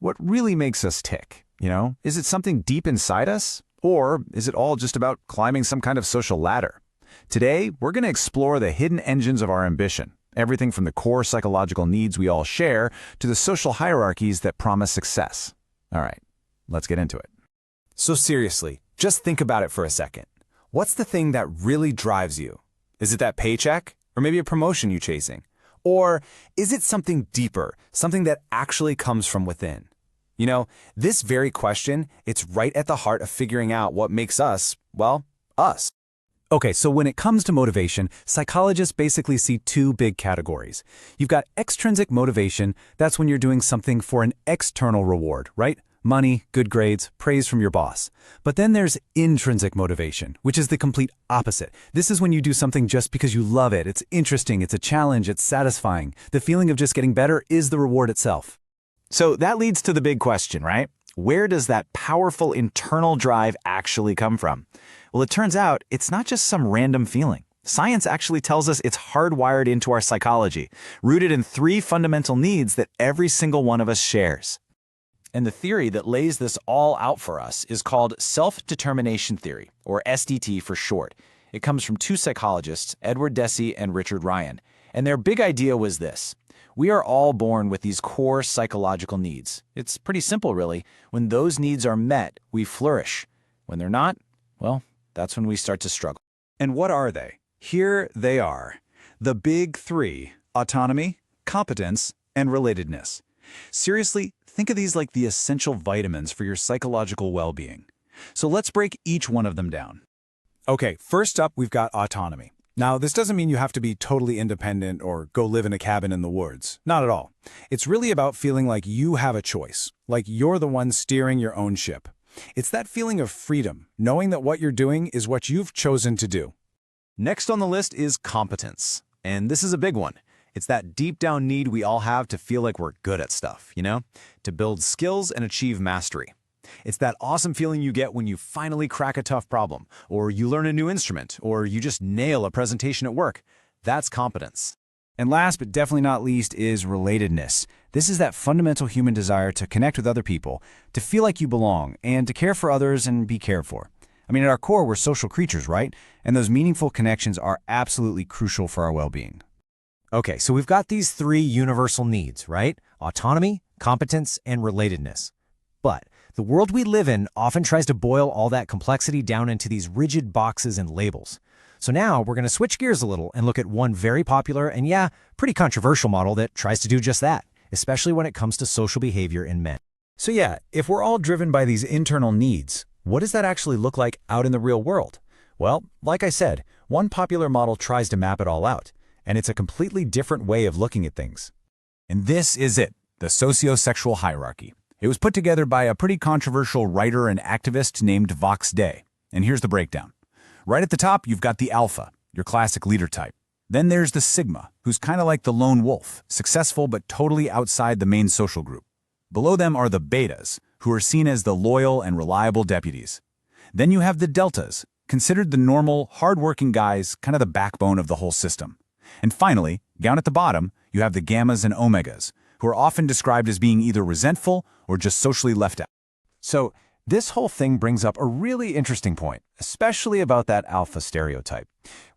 What really makes us tick? Is it something deep inside us? Or is it all just about climbing some kind of social ladder? Today, we're going to explore the hidden engines of our ambition. Everything from the core psychological needs we all share to the social hierarchies that promise success. All right, let's get into it. So seriously, just think about it for a second. What's the thing that really drives you? Is it that paycheck? Or maybe a promotion you're chasing? Or is it something deeper, something that actually comes from within? This very question, it's right at the heart of figuring out what makes us, well, us. Okay, so when it comes to motivation, psychologists basically see two big categories. You've got extrinsic motivation, that's when you're doing something for an external reward, right? Money, good grades, praise from your boss. But then there's intrinsic motivation, which is the complete opposite. This is when you do something just because you love it. It's interesting, it's a challenge, it's satisfying. The feeling of just getting better is the reward itself. So that leads to the big question, right? Where does that powerful internal drive actually come from? Well, it turns out it's not just some random feeling. Science actually tells us it's hardwired into our psychology, rooted in three fundamental needs that every single one of us shares. And the theory that lays this all out for us is called self-determination theory, or SDT for short. It comes from two psychologists, Edward Deci and Richard Ryan. And their big idea was this. We are all born with these core psychological needs. It's pretty simple, really. When those needs are met, we flourish. When they're not, well, that's when we start to struggle. And what are they? Here they are. The big three: autonomy, competence, and relatedness. Seriously, think of these like the essential vitamins for your psychological well-being. So let's break each one of them down. Okay, first up, we've got autonomy. Now, this doesn't mean you have to be totally independent or go live in a cabin in the woods. Not at all. It's really about feeling like you have a choice, like you're the one steering your own ship. It's that feeling of freedom, knowing that what you're doing is what you've chosen to do. Next on the list is competence. And this is a big one. It's that deep down need we all have to feel like we're good at stuff, to build skills and achieve mastery. It's that awesome feeling you get when you finally crack a tough problem, or you learn a new instrument, or you just nail a presentation at work. That's competence. And last but definitely not least is relatedness. This is that fundamental human desire to connect with other people, to feel like you belong, and to care for others and be cared for. I mean, at our core, we're social creatures, right? And those meaningful connections are absolutely crucial for our well-being. Okay, so we've got these three universal needs, right? Autonomy, competence, and relatedness. But the world we live in often tries to boil all that complexity down into these rigid boxes and labels. So now we're going to switch gears a little and look at one very popular and pretty controversial model that tries to do just that, especially when it comes to social behavior in men. So if we're all driven by these internal needs, what does that actually look like out in the real world? Well, like I said, one popular model tries to map it all out, and it's a completely different way of looking at things. And this is it, the Socio-Sexual Hierarchy. It was put together by a pretty controversial writer and activist named Vox Day. And here's the breakdown. Right at the top, you've got the alpha, your classic leader type. Then there's the sigma, who's kind of like the lone wolf, successful but totally outside the main social group. Below them are the betas, who are seen as the loyal and reliable deputies. Then you have the deltas, considered the normal, hardworking guys, kind of the backbone of the whole system. And finally, down at the bottom, you have the gammas and omegas, who are often described as being either resentful or just socially left out. So this whole thing brings up a really interesting point, especially about that alpha stereotype.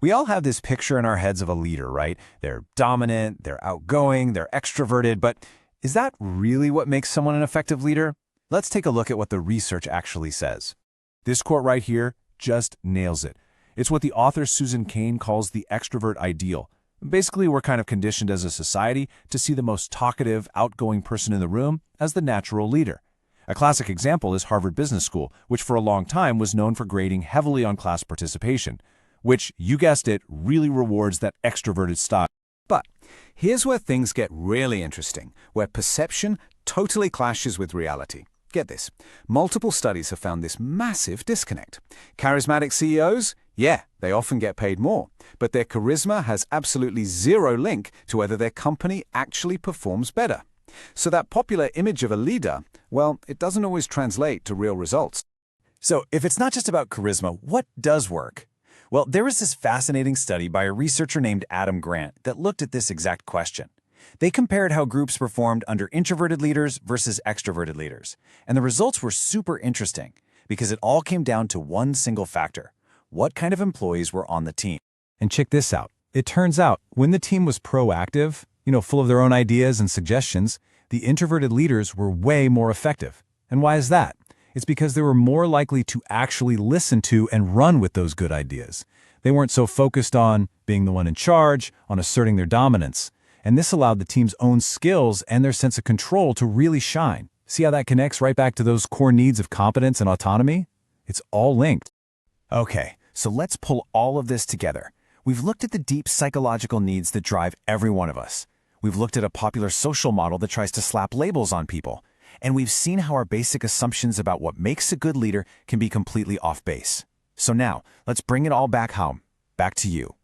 We all have this picture in our heads of a leader, right? They're dominant, they're outgoing, they're extroverted, but is that really what makes someone an effective leader? Let's take a look at what the research actually says. This quote right here just nails it. It's what the author Susan Cain calls the extrovert ideal. Basically, we're kind of conditioned as a society to see the most talkative, outgoing person in the room as the natural leader. A classic example is Harvard Business School, which for a long time was known for grading heavily on class participation, which, you guessed it, really rewards that extroverted style. But here's where things get really interesting, where perception totally clashes with reality. Get this. Multiple studies have found this massive disconnect. Charismatic CEOs? Yeah, they often get paid more, but their charisma has absolutely zero link to whether their company actually performs better. So that popular image of a leader, well, it doesn't always translate to real results. So if it's not just about charisma, what does work? Well, there was this fascinating study by a researcher named Adam Grant that looked at this exact question. They compared how groups performed under introverted leaders versus extroverted leaders. And the results were super interesting because it all came down to one single factor: what kind of employees were on the team. And check this out. It turns out when the team was proactive, full of their own ideas and suggestions, the introverted leaders were way more effective. And why is that? It's because they were more likely to actually listen to and run with those good ideas. They weren't so focused on being the one in charge, on asserting their dominance. And this allowed the team's own skills and their sense of control to really shine. See how that connects right back to those core needs of competence and autonomy? It's all linked. Okay, so let's pull all of this together. We've looked at the deep psychological needs that drive every one of us. We've looked at a popular social model that tries to slap labels on people. And we've seen how our basic assumptions about what makes a good leader can be completely off base. So now, let's bring it all back home, back to you.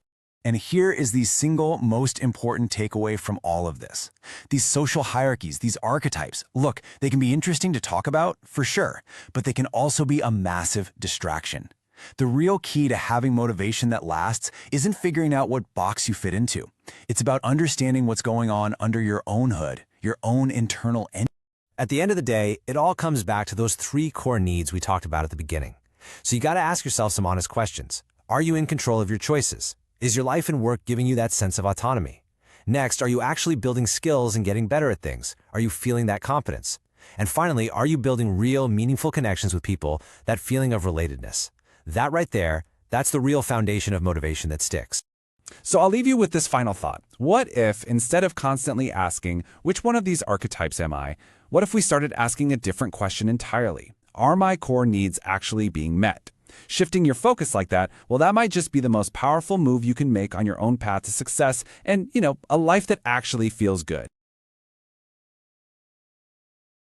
And here is the single most important takeaway from all of this. These social hierarchies, these archetypes, look, they can be interesting to talk about, for sure, but they can also be a massive distraction. The real key to having motivation that lasts isn't figuring out what box you fit into. It's about understanding what's going on under your own hood, your own internal engine. At the end of the day, it all comes back to those three core needs we talked about at the beginning. So you got to ask yourself some honest questions. Are you in control of your choices? Is your life and work giving you that sense of autonomy? Next, are you actually building skills and getting better at things? Are you feeling that confidence? And finally, are you building real, meaningful connections with people, that feeling of relatedness? That right there, that's the real foundation of motivation that sticks. So I'll leave you with this final thought. What if, instead of constantly asking, which one of these archetypes am I, what if we started asking a different question entirely? Are my core needs actually being met? Shifting your focus like that, well, that might just be the most powerful move you can make on your own path to success and, a life that actually feels good.